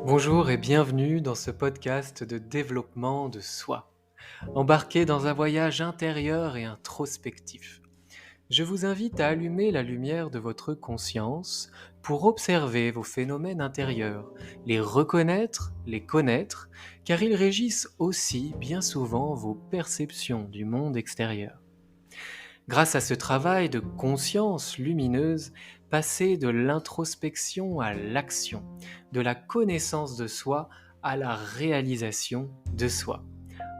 Bonjour et bienvenue dans ce podcast de développement de soi. Embarqué dans un voyage intérieur et introspectif. Je vous invite à allumer la lumière de votre conscience pour observer vos phénomènes intérieurs, les reconnaître, les connaître, car ils régissent aussi bien souvent vos perceptions du monde extérieur. Grâce à ce travail de conscience lumineuse, passer de l'introspection à l'action, de la connaissance de soi à la réalisation de soi,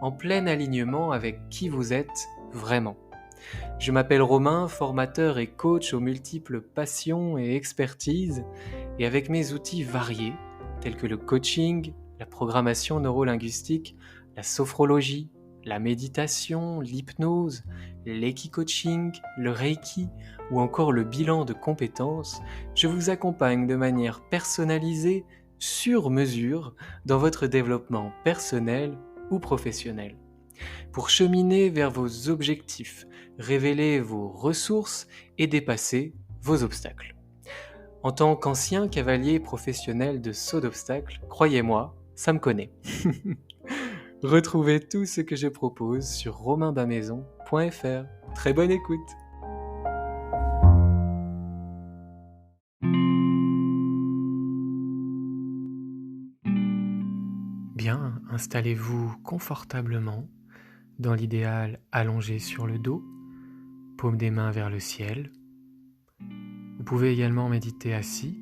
en plein alignement avec qui vous êtes vraiment. Je m'appelle Romain, formateur et coach aux multiples passions et expertises, et avec mes outils variés, tels que le coaching, la programmation neurolinguistique, la sophrologie, la méditation, l'hypnose, l'equi-coaching, le reiki ou encore le bilan de compétences, je vous accompagne de manière personnalisée, sur mesure, dans votre développement personnel ou professionnel. Pour cheminer vers vos objectifs, révéler vos ressources et dépasser vos obstacles. En tant qu'ancien cavalier professionnel de saut d'obstacles, croyez-moi, ça me connaît. Retrouvez tout ce que je propose sur romainbamaison.fr. Très bonne écoute. Bien, installez-vous confortablement, dans l'idéal allongé sur le dos, paume des mains vers le ciel. Vous pouvez également méditer assis,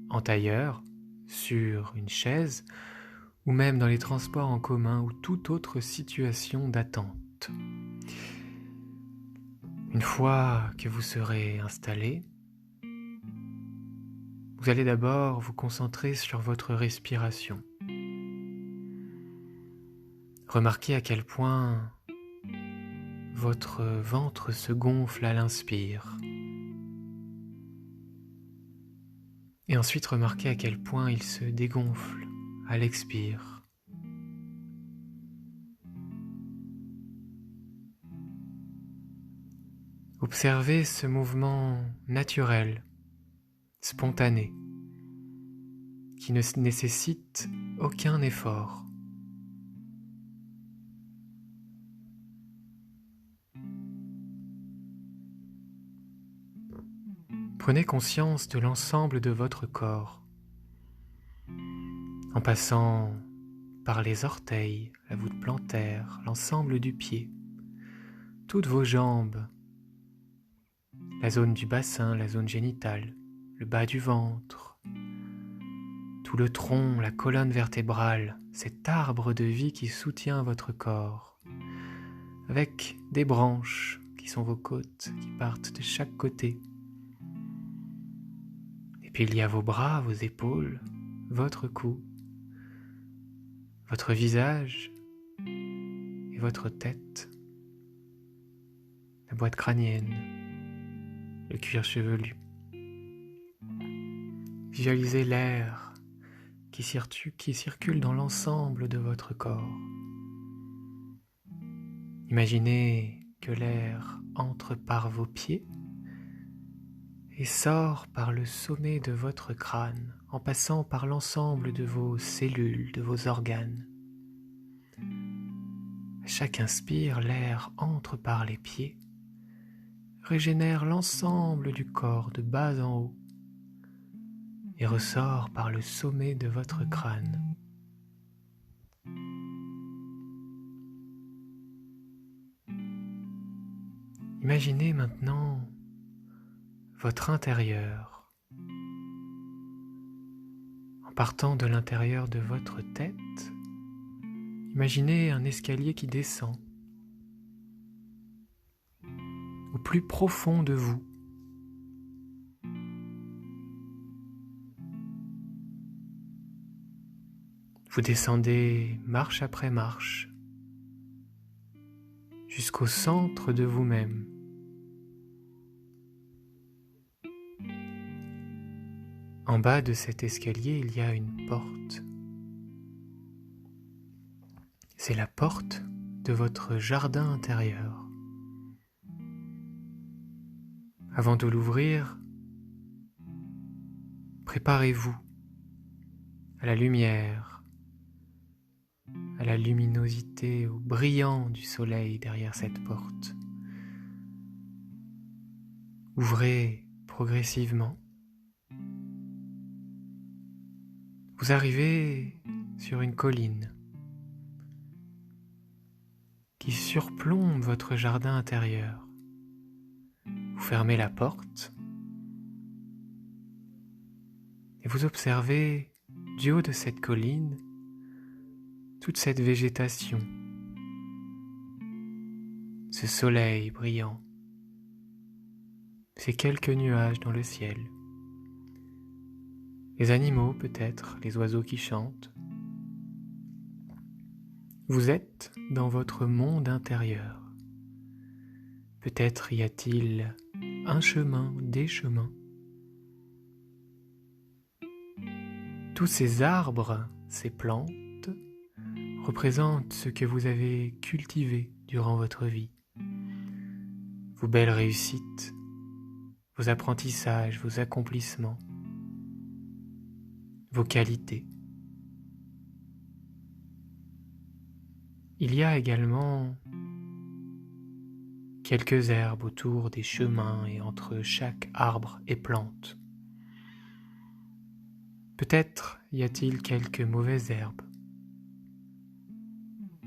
en tailleur, sur une chaise, ou même dans les transports en commun ou toute autre situation d'attente. Une fois que vous serez installé, vous allez d'abord vous concentrer sur votre respiration. Remarquez à quel point votre ventre se gonfle à l'inspire. Et ensuite remarquez à quel point il se dégonfle à l'expire. Observez ce mouvement naturel, spontané, qui ne nécessite aucun effort. Prenez conscience de l'ensemble de votre corps, en passant par les orteils, la voûte plantaire, l'ensemble du pied, toutes vos jambes, la zone du bassin, la zone génitale, le bas du ventre, tout le tronc, la colonne vertébrale, cet arbre de vie qui soutient votre corps, avec des branches qui sont vos côtes, qui partent de chaque côté. Et puis il y a vos bras, vos épaules, votre cou, votre visage et votre tête, la boîte crânienne, le cuir chevelu. Visualisez l'air qui circule dans l'ensemble de votre corps. Imaginez que l'air entre par vos pieds et sort par le sommet de votre crâne, en passant par l'ensemble de vos cellules, de vos organes. À chaque inspire, l'air entre par les pieds, régénère l'ensemble du corps de bas en haut et ressort par le sommet de votre crâne. Imaginez maintenant votre intérieur. En partant de l'intérieur de votre tête, imaginez un escalier qui descend au plus profond de vous. Vous descendez marche après marche jusqu'au centre de vous-même. En bas de cet escalier, il y a une porte. C'est la porte de votre jardin intérieur. Avant de l'ouvrir, préparez-vous à la lumière, à la luminosité, au brillant du soleil derrière cette porte. Ouvrez progressivement. Vous arrivez sur une colline qui surplombe votre jardin intérieur. Vous fermez la porte et vous observez du haut de cette colline toute cette végétation, ce soleil brillant, ces quelques nuages dans le ciel, les animaux peut-être, les oiseaux qui chantent. Vous êtes dans votre monde intérieur. Peut-être y a-t-il un chemin, des chemins. Tous ces arbres, ces plantes, représentent ce que vous avez cultivé durant votre vie. Vos belles réussites, vos apprentissages, vos accomplissements, vos qualités. Il y a également quelques herbes autour des chemins et entre chaque arbre et plante. Peut-être y a-t-il quelques mauvaises herbes.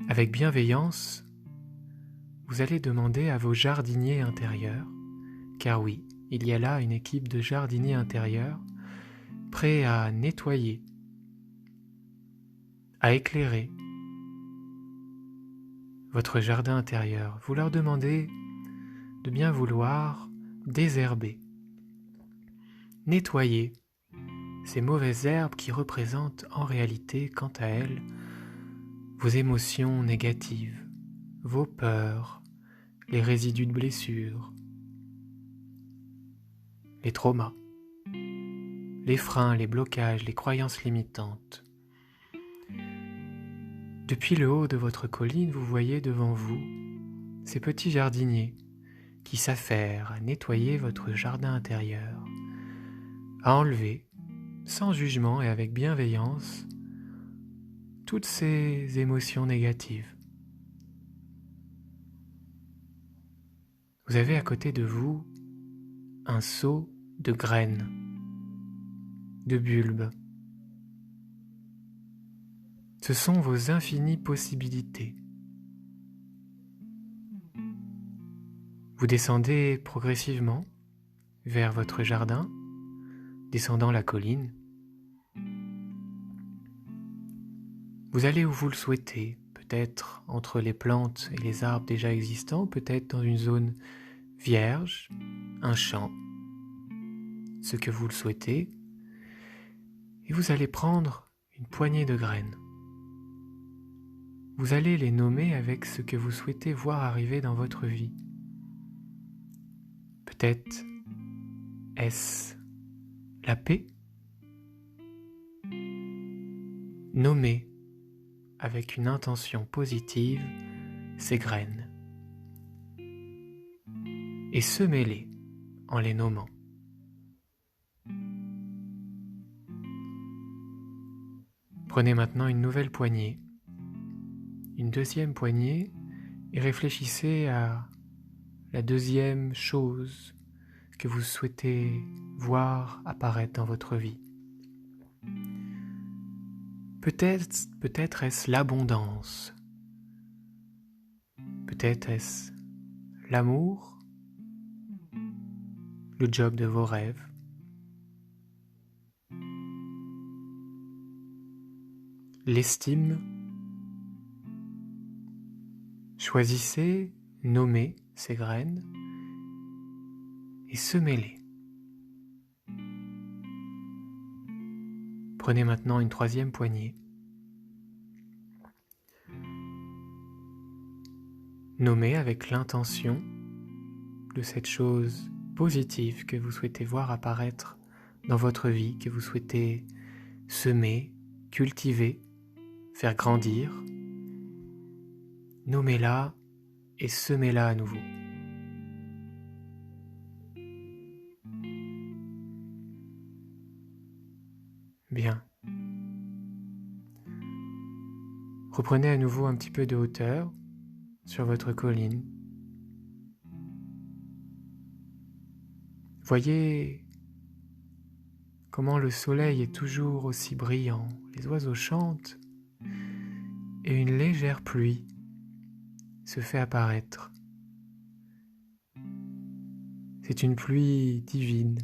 Avec bienveillance, vous allez demander à vos jardiniers intérieurs, car oui, il y a là une équipe de jardiniers intérieurs prêts à nettoyer, à éclairer votre jardin intérieur. Vous leur demandez de bien vouloir désherber, nettoyer ces mauvaises herbes qui représentent en réalité, quant à elles, vos émotions négatives, vos peurs, les résidus de blessures, les traumas, les freins, les blocages, les croyances limitantes. Depuis le haut de votre colline, vous voyez devant vous ces petits jardiniers qui s'affairent à nettoyer votre jardin intérieur, à enlever, sans jugement et avec bienveillance, toutes ces émotions négatives. Vous avez à côté de vous un seau de graines, de bulbes. Ce sont vos infinies possibilités. Vous descendez progressivement vers votre jardin, descendant la colline. Vous allez où vous le souhaitez, peut-être entre les plantes et les arbres déjà existants, peut-être dans une zone vierge, un champ, ce que vous le souhaitez, et vous allez prendre une poignée de graines. Vous allez les nommer avec ce que vous souhaitez voir arriver dans votre vie. Peut-être est-ce la paix? Nommez avec une intention positive ces graines et semez-les en les nommant. Prenez maintenant une nouvelle poignée, une deuxième poignée et réfléchissez à la deuxième chose que vous souhaitez voir apparaître dans votre vie. Peut-être est-ce l'abondance, peut-être est-ce l'amour, le job de vos rêves, l'estime. Choisissez, nommez ces graines et semez-les. Prenez maintenant une troisième poignée. Nommez avec l'intention de cette chose positive que vous souhaitez voir apparaître dans votre vie, que vous souhaitez semer, cultiver, faire grandir. Nommez-la et semez-la à nouveau. Bien. Reprenez à nouveau un petit peu de hauteur sur votre colline. Voyez comment le soleil est toujours aussi brillant, les oiseaux chantent et une légère pluie se fait apparaître. C'est une pluie divine.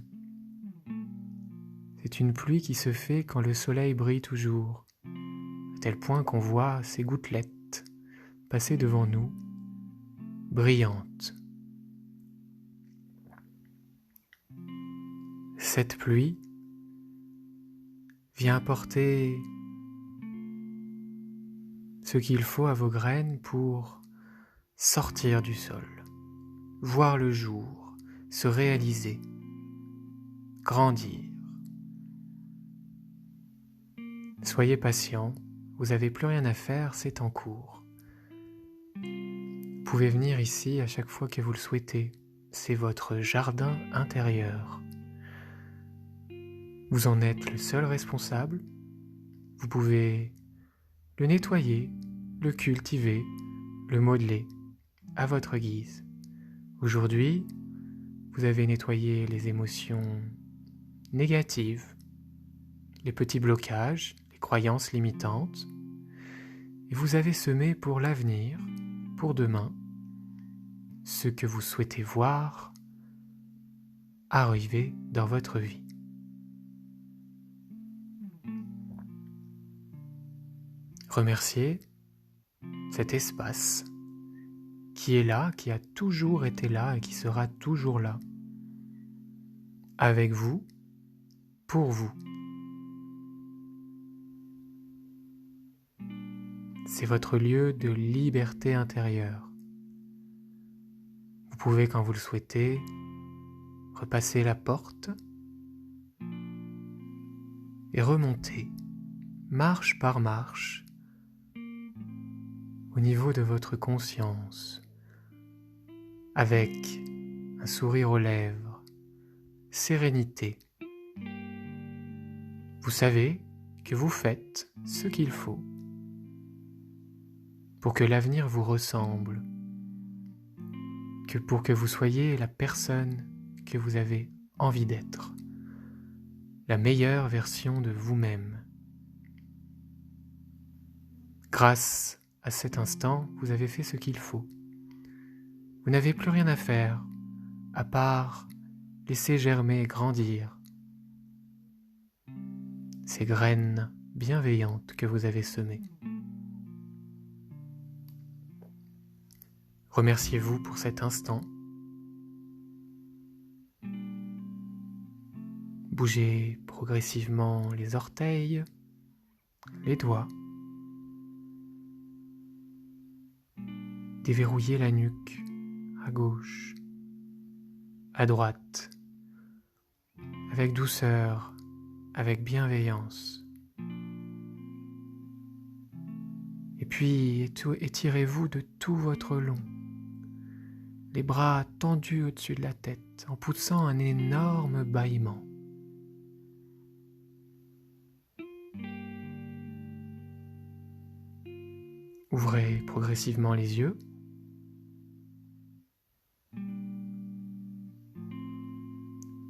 C'est une pluie qui se fait quand le soleil brille toujours, à tel point qu'on voit ces gouttelettes passer devant nous, brillantes. Cette pluie vient apporter ce qu'il faut à vos graines pour sortir du sol, voir le jour, se réaliser, grandir. Soyez patient, vous n'avez plus rien à faire, c'est en cours. Vous pouvez venir ici à chaque fois que vous le souhaitez, c'est votre jardin intérieur. Vous en êtes le seul responsable, vous pouvez le nettoyer, le cultiver, le modeler à votre guise. Aujourd'hui, vous avez nettoyé les émotions négatives, les petits blocages, les croyances limitantes, et vous avez semé pour l'avenir, pour demain, ce que vous souhaitez voir arriver dans votre vie. Remerciez cet espace qui est là, qui a toujours été là et qui sera toujours là, avec vous, pour vous. C'est votre lieu de liberté intérieure. Vous pouvez, quand vous le souhaitez, repasser la porte et remonter, marche par marche, au niveau de votre conscience, avec un sourire aux lèvres, sérénité. Vous savez que vous faites ce qu'il faut pour que l'avenir vous ressemble, pour que vous soyez la personne que vous avez envie d'être, la meilleure version de vous-même. Grâce à cet instant, vous avez fait ce qu'il faut. Vous n'avez plus rien à faire, à part laisser germer et grandir ces graines bienveillantes que vous avez semées. Remerciez-vous pour cet instant. Bougez progressivement les orteils, les doigts. Déverrouillez la nuque à gauche, à droite, avec douceur, avec bienveillance. Et puis étirez-vous de tout votre long, les bras tendus au-dessus de la tête, en poussant un énorme bâillement. Ouvrez progressivement les yeux.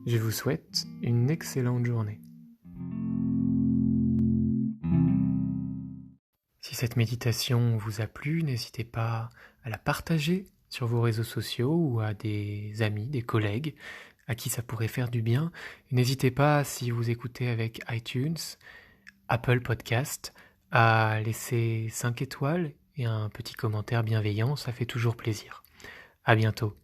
Je vous souhaite une excellente journée. Si cette méditation vous a plu, n'hésitez pas à la partager sur vos réseaux sociaux ou à des amis, des collègues à qui ça pourrait faire du bien. Et n'hésitez pas, si vous écoutez avec iTunes, Apple Podcast, à laisser 5 étoiles et un petit commentaire bienveillant, ça fait toujours plaisir. À bientôt.